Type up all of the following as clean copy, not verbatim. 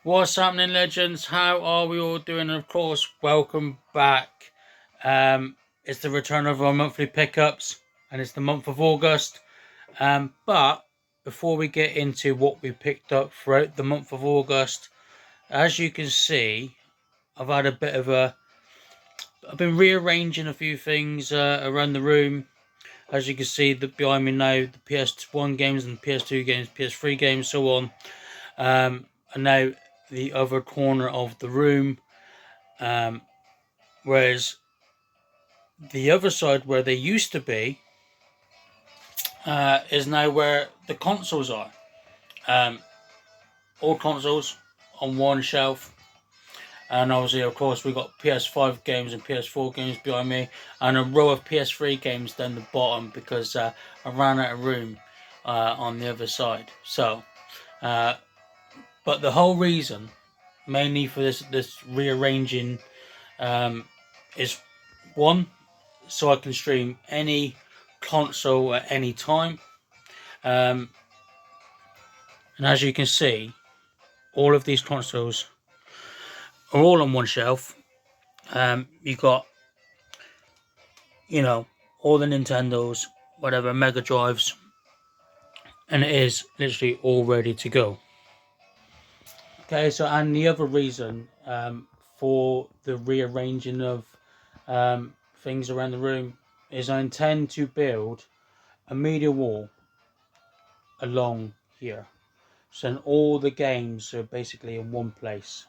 What's happening, legends? How are we all doing? And of course, welcome back. It's the return of our monthly pickups, and it's the month of August. But before we get into what we picked up throughout the month of August, as you can see, I've had a bit of a. I've been rearranging a few things around the room. As you can see, behind me now, the PS1 games and PS2 games, PS3 games, so on. And now the other corner of the room. Um, Whereas the other side, where they used to be, is now where the consoles are. Um, all consoles on one shelf. And obviously, of course, we got PS5 games and PS4 games behind me, and a row of PS3 games down the bottom because I ran out of room on the other side. So, uh, but the whole reason, mainly for this rearranging, um, is one, so I can stream any console at any time. Um, and as you can see, all of these consoles are all on one shelf. You got, you know, all the Nintendos, whatever, Mega Drives, and it is literally all ready to go. Okay, so and the other reason for the rearranging of things around the room is I intend to build a media wall along here. So then all the games are basically in one place,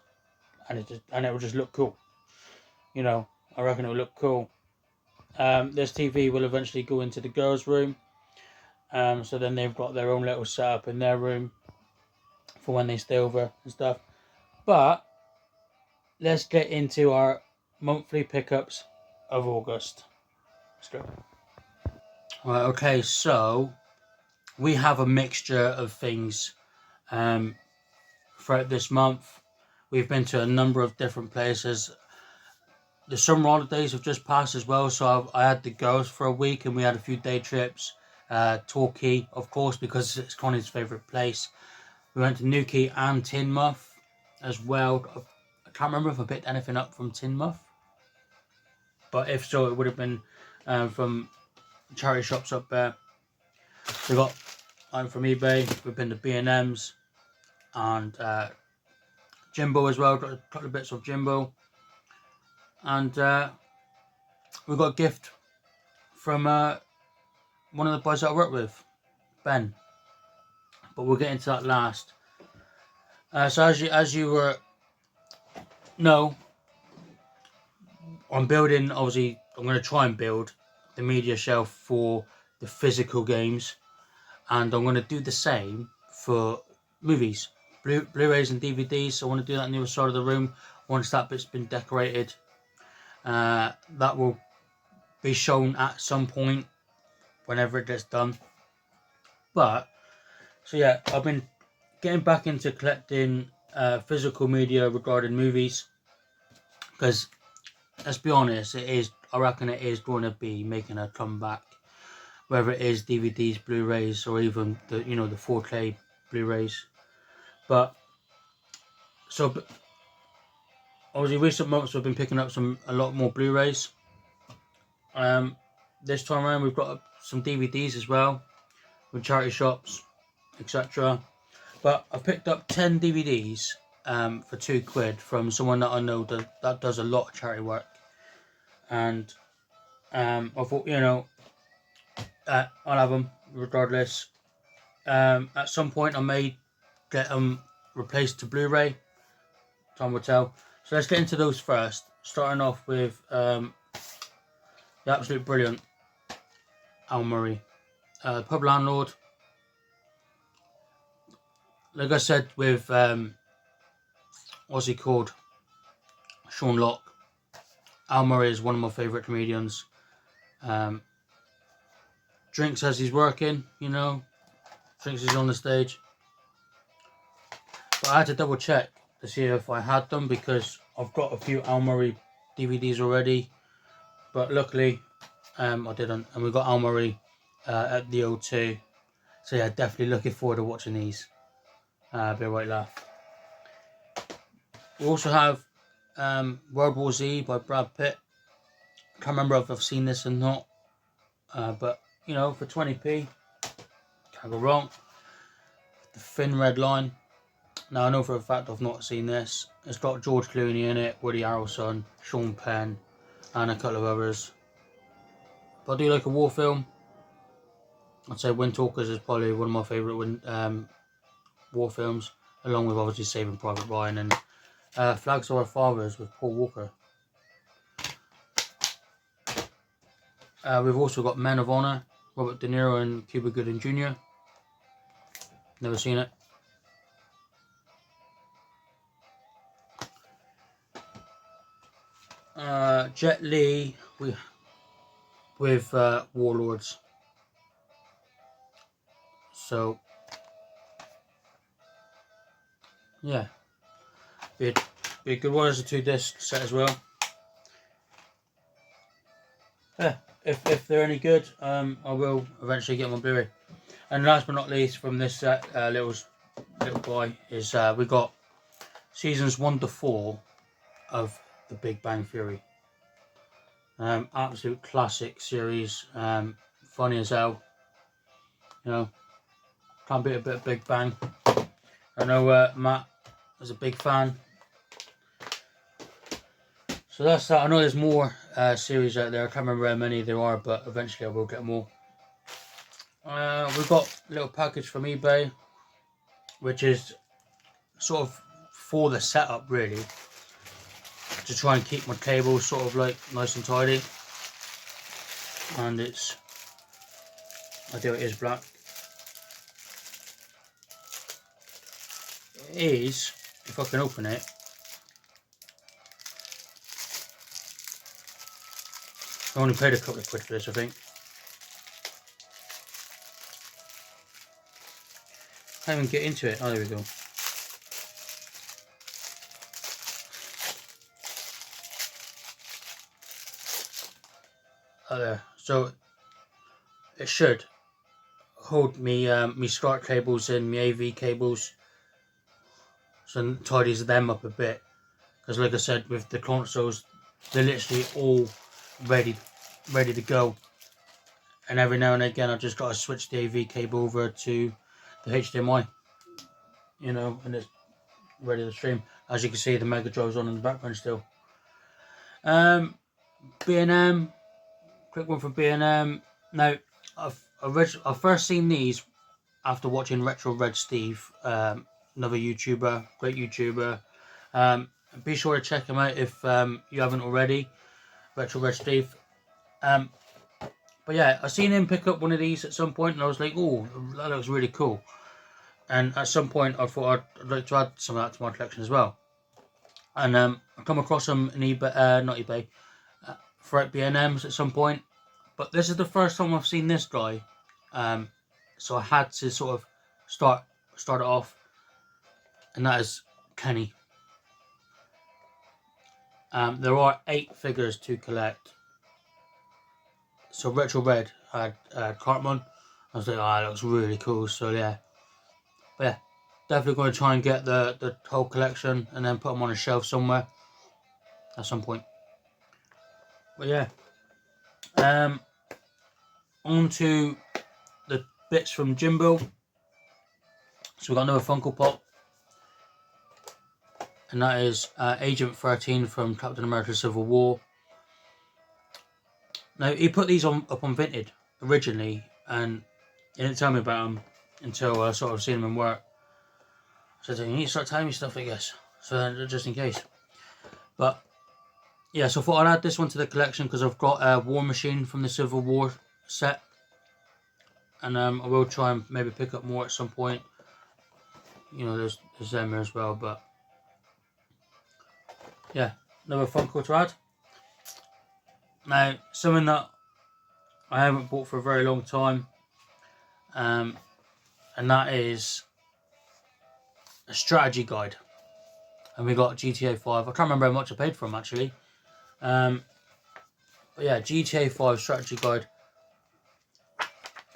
and it will just look cool. I reckon it will look cool. This TV will eventually go into the girls' room, so then they've got their own little setup in their room for when they stay over and stuff. But let's get into our monthly pickups of August. Let's go. Right, okay, so we have a mixture of things um, throughout this month. We've been to a number of different places. The summer holidays have just passed as well, so I had the girls for a week and we had a few day trips. Torquay, of course, because it's Connie's favourite place. We went to Newquay and Teignmouth as well. I can't remember if I picked anything up from Teignmouth, but if so, it would have been from charity shops up there. We got from eBay. We've been to B&M's and Jimbo as well. Got a couple of bits of Jimbo, and we got a gift from one of the boys that I work with, Ben. But we'll get into that last. So as you were know, I'm building. Obviously, I'm going to try and build the media shelf for the physical games, and I'm going to do the same for movies, Blu-rays and DVDs. So I want to do that on the other side of the room once that bit's been decorated. That will be shown at some point whenever it gets done. But so yeah, I've been getting back into collecting physical media regarding movies because let's be honest, I reckon it is going to be making a comeback, whether it is DVDs, Blu-rays, or even the 4K Blu-rays. But so obviously recent months we've been picking up a lot more Blu-rays. This time around we've got some DVDs as well with charity shops, etc. But I picked up 10 DVDs for £2 from someone that I know that does a lot of charity work, and I thought I'll have them regardless. At some point I may get them replaced to Blu-ray. Time will tell. So let's get into those first. Starting off with the absolute brilliant Al Murray, Pub Landlord. Like I said with what's he called, Sean Locke. Al Murray is one of my favourite comedians. Drinks as he's working, drinks as he's on the stage. But I had to double check to see if I had them because I've got a few Al Murray DVDs already. But luckily, I didn't. And we got Al Murray at the O2. So yeah, definitely looking forward to watching these. Be a right laugh. We also have World War Z by Brad Pitt. Can't remember if I've seen this or not, but you know, for 20p, can't go wrong. The Thin Red Line. Now I know for a fact I've not seen this. It's got George Clooney in it, Woody Harrelson, Sean Penn, and a couple of others. But I do like a war film. I'd say Windtalkers is probably one of my favourite war films, along with obviously Saving Private Ryan and Flags of Our Fathers with Paul Walker. We've also got Men of Honor, Robert De Niro and Cuba Gooding Jr. Never seen it. Jet Li with Warlords. So yeah, be a good one as a 2-disc set as well. Yeah, if they're any good, I will eventually get my Blu-ray. And last but not least, from this set, little guy is we got seasons 1 to 4 of The Big Bang Theory. Absolute classic series, funny as hell. You know, can't beat a bit of Big Bang. I know Matt is a big fan. So that's that. I know there's more series out there. I can't remember how many there are, but eventually I will get more. We've got a little package from eBay, which is sort of for the setup really, to try and keep my table sort of like nice and tidy. And it's, it is black. It is, if I can open it, I only paid a couple of quid for this, I think. Can't even get into it. Oh, there we go. Oh, there. So it should hold me me SCART cables and my AV cables, so it tidies them up a bit. Because like I said, with the consoles, they're literally all ready to go. And every now and again, I just got to switch the AV cable over to the HDMI. You know, and it's ready to stream. As you can see, the Mega Drive's on in the background still. B&M, quick one from B&M. Now, I've first seen these after watching Retro Red Steve, another YouTuber, great YouTuber. Be sure to check him out if you haven't already, Retro Red Steve. But yeah, I seen him pick up one of these at some point, and I was like, oh, that looks really cool. And at some point, I thought I'd like to add some of that to my collection as well. And I come across them in eBay, not eBay, for B&Ms at some point. But this is the first time I've seen this guy, so I had to sort of start it off, and that is Kenny. There are 8 figures to collect. So Retro Red had Cartman. I was like, oh, that looks really cool. So yeah, but yeah, definitely going to try and get the whole collection and then put them on a shelf somewhere at some point. But yeah, on to the bits from Jimbo. So we've got another Funko Pop, and that is Agent 13 from Captain America Civil War. Now, he put these up on Vinted originally, and he didn't tell me about them until I sort of seen them in work. So you need to start telling me stuff, I guess, so then, just in case. But yeah, so I thought I'd add this one to the collection because I've got a War Machine from the Civil War set, and I will try and maybe pick up more at some point. You know, there's them here as well, but yeah, another Funko to add. Now, something that I haven't bought for a very long time, and that is a strategy guide. And we got GTA 5. I can't remember how much I paid for them actually. But yeah, GTA 5 strategy guide.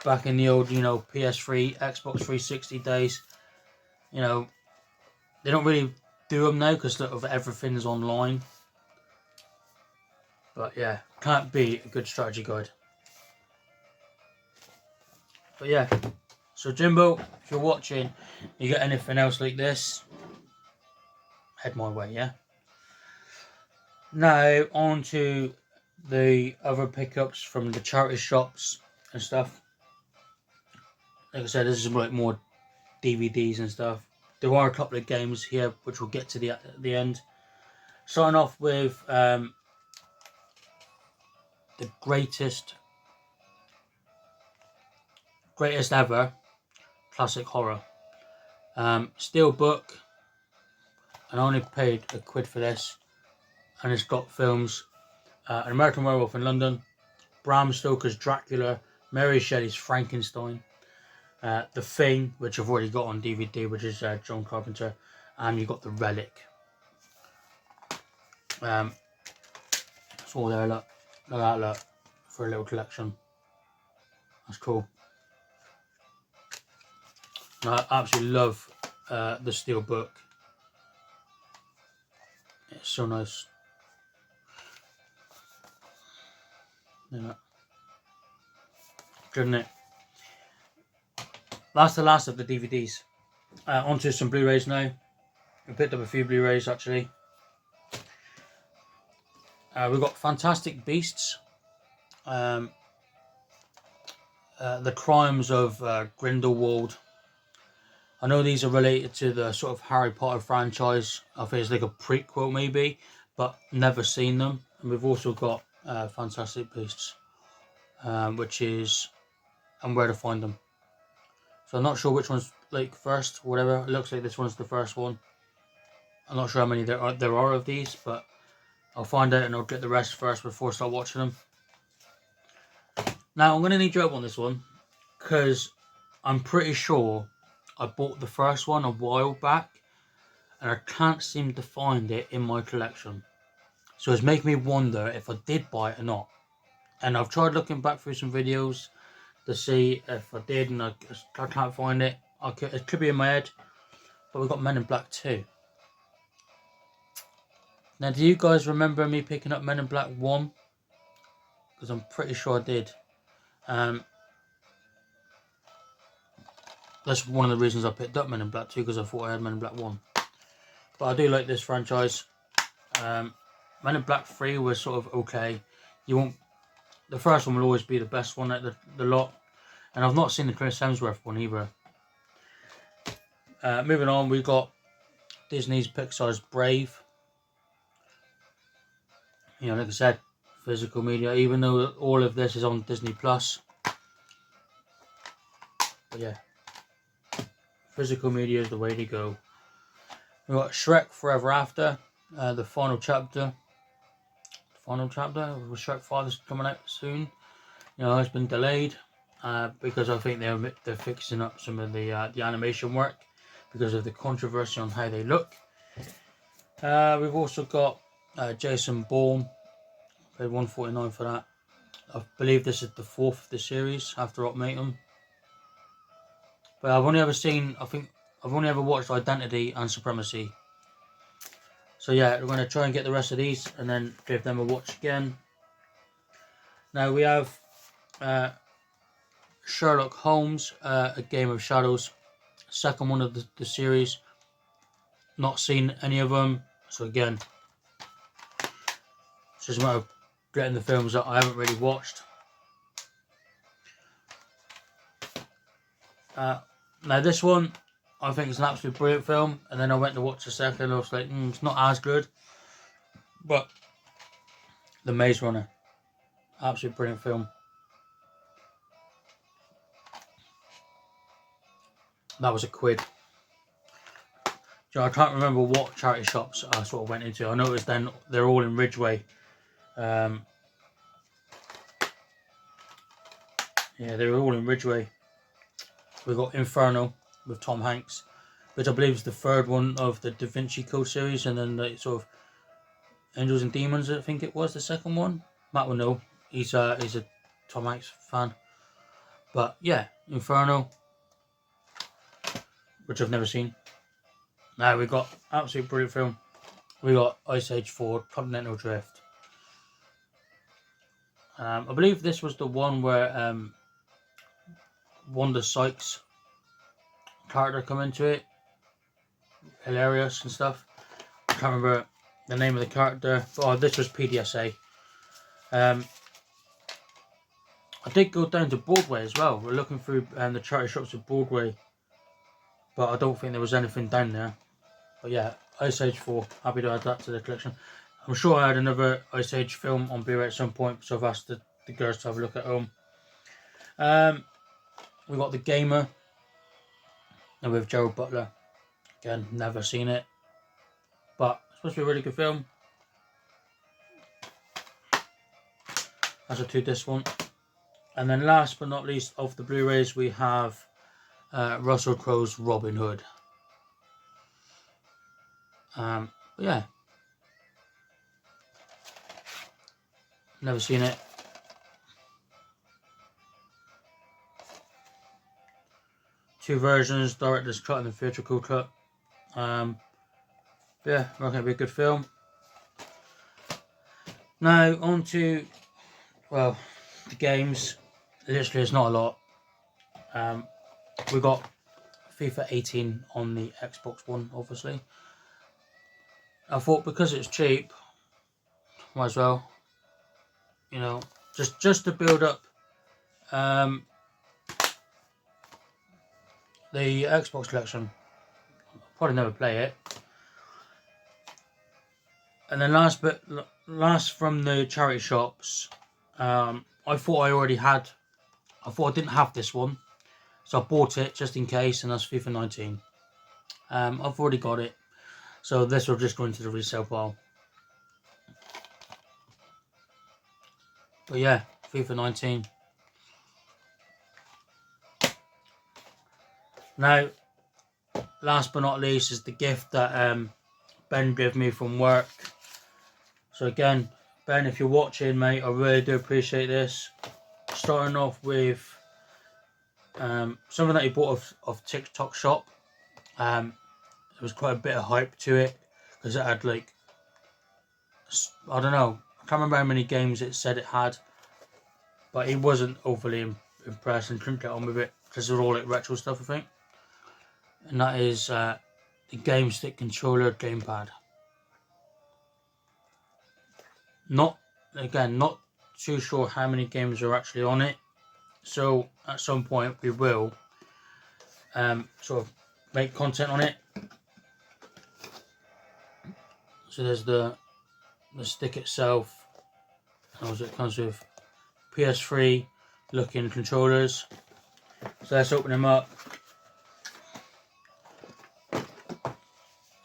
Back in the old, you know, PS3, Xbox 360 days. You know, they don't really do them now because of everything's online. But yeah, can't be a good strategy guide. But yeah, so Jimbo, if you're watching, you get anything else like this, head my way, yeah? Now, on to the other pickups from the charity shops and stuff. Like I said, this is like more DVDs and stuff. There are a couple of games here which we'll get to the end. Starting off with the greatest ever classic horror. Steel book, and I only paid £1 for this, and it's got films: An American Werewolf in London, Bram Stoker's Dracula, Mary Shelley's Frankenstein, The Thing, which I've already got on DVD, which is John Carpenter, and you got The Relic. It's all there, look at that, look, for a little collection. That's cool. And I absolutely love the steel book. It's so nice. Yeah. Good, isn't it? That's the last of the DVDs. Onto some Blu-rays now. I picked up a few Blu-rays actually. We've got Fantastic Beasts. The Crimes of Grindelwald. I know these are related to the sort of Harry Potter franchise. I think it's like a prequel maybe, but never seen them. And we've also got Fantastic Beasts, which is and Where to Find Them. So I'm not sure which one's like first, whatever. It looks like this one's the first one. I'm not sure how many there are of these, but I'll find out and I'll get the rest first before I start watching them. Now I'm going to need your help on this one, because I'm pretty sure I bought the first one a while back and I can't seem to find it in my collection. So it's making me wonder if I did buy it or not. And I've tried looking back through some videos to see if I did, and I can't find it. It could be in my head. But we've got Men in Black 2. Now, do you guys remember me picking up Men in Black 1? Because I'm pretty sure I did. That's one of the reasons I picked up Men in Black 2, because I thought I had Men in Black 1. But I do like this franchise. Men in Black 3 was sort of okay. The first one will always be the best one at the lot. And I've not seen the Chris Hemsworth one either. Moving on, we've got Disney's Pixar's Brave. You know, like I said, physical media, even though all of this is on Disney Plus. But yeah, physical media is the way to go. We've got Shrek Forever After, the final chapter. With Shrek 5 is coming out soon. You know, it's been delayed because I think they're fixing up some of the animation work because of the controversy on how they look. We've also got Jason Bourne. Paid $1.49 for that. I believe this is the 4th of the series after Ultimatum. But I've only ever watched Identity and Supremacy. So yeah, we're going to try and get the rest of these and then give them a watch again. Now we have Sherlock Holmes, A Game of Shadows. Second one of the series. Not seen any of them. So again, it's just a matter of getting the films that I haven't really watched. Now this one, I think it's an absolute brilliant film, and then I went to watch the second and I was like, it's not as good. But The Maze Runner, absolute brilliant film. That was £1. You know, I can't remember what charity shops I sort of went into. I noticed then they're all in Ridgeway. Yeah, they were all in Ridgeway. We've got Inferno with Tom Hanks, which I believe is the third one of the Da Vinci Code series, and then the sort of Angels and Demons, I think it was the second one. Matt will know. He's a Tom Hanks fan. But yeah, Inferno, which I've never seen. Now we got absolute brilliant film. We got Ice Age 4 Continental Drift. I believe this was the one where Wanda Sykes character come into it. Hilarious and stuff. I can't remember the name of the character. Oh, this was PDSA. I did go down to Broadway as well. We're looking through the charity shops at Broadway, but I don't think there was anything down there. But yeah, Ice Age 4. Happy to add that to the collection. I'm sure I had another Ice Age film on Blu-ray at some point, so I've asked the girls to have a look at home. We got The Gamer with Gerald Butler. Again, never seen it, but it's supposed to be a really good film. That's a 2-disc one. And then last but not least of the Blu-rays, we have Russell Crowe's Robin Hood. Yeah, never seen it. Two versions, director's cut and the theatrical cut. Yeah, reckon it'll be a good film. Now on to, well, the games. Literally, it's not a lot. We got FIFA 18 on the Xbox One, obviously. I thought because it's cheap, might as well, you know, just to build up the Xbox collection. I'll probably never play it. And then last from the charity shops, I thought I didn't have this one, so I bought it just in case, and that's FIFA 19. I've already got it, so this will just go into the resale pile. But yeah, FIFA 19. Now, last but not least is the gift that Ben gave me from work. So again, Ben, if you're watching, mate, I really do appreciate this. Starting off with something that he bought off TikTok Shop. There was quite a bit of hype to it because it had, like, I don't know, I can't remember how many games it said it had, but he wasn't overly impressed and couldn't get on with it because they're all like retro stuff, I think. And that is the Game Stick Controller Gamepad. Not too sure how many games are actually on it, so at some point we will sort of make content on it. So there's the stick itself, and it comes with PS3 looking controllers. So let's open them up.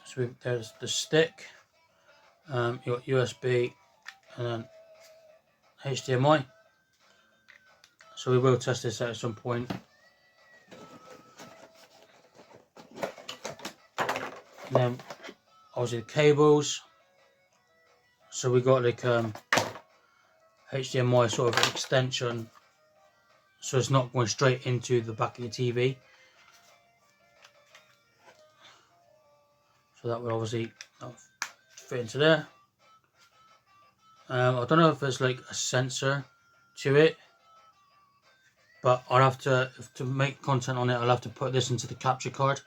So there's the stick, you got USB and then HDMI. So we will test this out at some point. And then obviously the cables. So we got like HDMI sort of extension, so it's not going straight into the back of your TV. So that will obviously fit into there. I don't know if there's like a sensor to it, but I'll have to make content on it. I'll have to put this into the capture card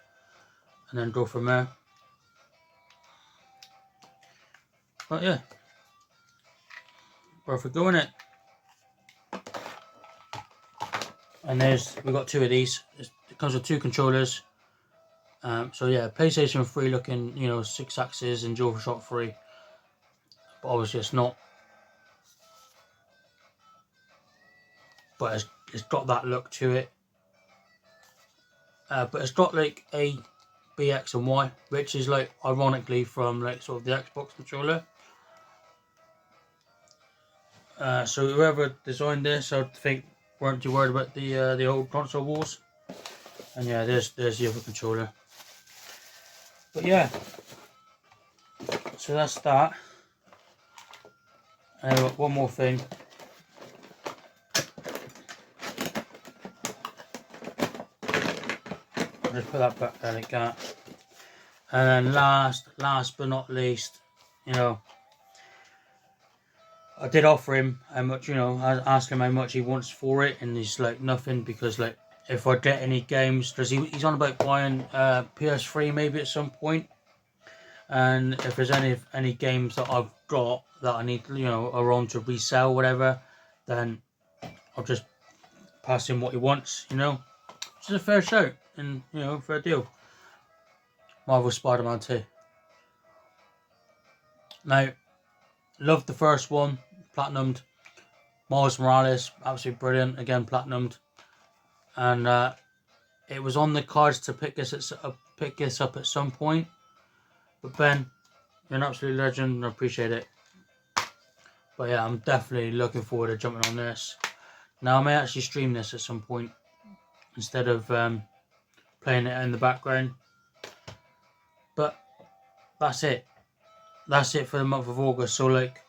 and then go from there. But yeah, worth a go, innit? And we got two of these. It comes with two controllers. So yeah, PlayStation 3 looking, 6 axis and DualShock 3. But obviously it's not. But it's got that look to it. But it's got like A, B, X and Y, which is like ironically from like sort of the Xbox controller. So whoever designed this, I think, weren't too worried about the old console wars. And yeah, there's the other controller. But yeah, so that's that. And I've got one more thing. I'll just put that back there like that. And then last but not least, you know, I did offer him how much, you know, I asked him how much he wants for it, and he's like, nothing, because like, if I get any games, because he's on about buying PS3 maybe at some point, and if there's any games that I've got that I need, you know, are on to resell, whatever, then I'll just pass him what he wants, you know. It's a fair shout, and, you know, fair deal. Marvel Spider-Man 2. Now, loved the first one, platinumed. Miles Morales, absolutely brilliant, again platinumed. And it was on the cards to pick this up at some point. But Ben, you're an absolute legend, and I appreciate it. But yeah, I'm definitely looking forward to jumping on this. Now, I may actually stream this at some point instead of playing it in the background. But that's it. That's it for the month of August. So like,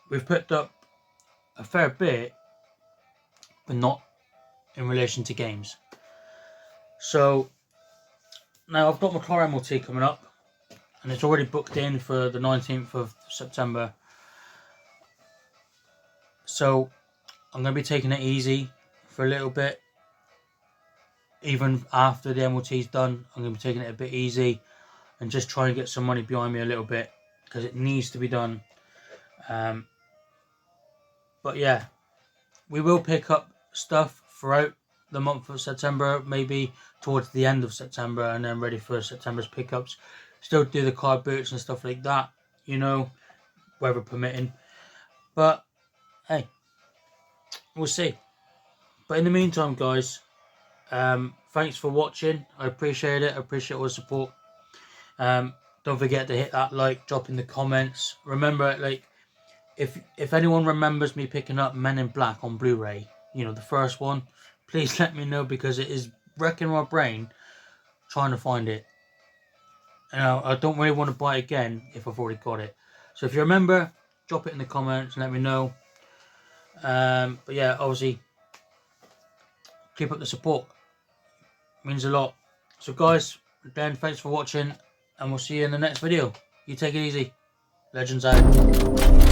we've picked up a fair bit, but not in relation to games. So now I've got my car MOT coming up, and it's already booked in for the 19th of September. So I'm going to be taking it easy for a little bit. Even after the MOT's done, I'm going to be taking it a bit easy and just try and get some money behind me a little bit, because it needs to be done. But yeah, we will pick up stuff throughout the month of September, maybe towards the end of September, and then ready for September's pickups. Still do the car boots and stuff like that, you know, weather permitting. But hey, we'll see. But in the meantime, guys, thanks for watching. I appreciate it. I appreciate all the support. Don't forget to hit that like, drop in the comments. Remember, like, if anyone remembers me picking up Men in Black on Blu-ray, you know, the first one, please let me know, because it is wrecking my brain trying to find it. You know, I don't really want to buy it again if I've already got it. So if you remember, drop it in the comments and let me know. But yeah, obviously, keep up the support. It means a lot. So guys, again, thanks for watching, and we'll see you in the next video. You take it easy. Legends out.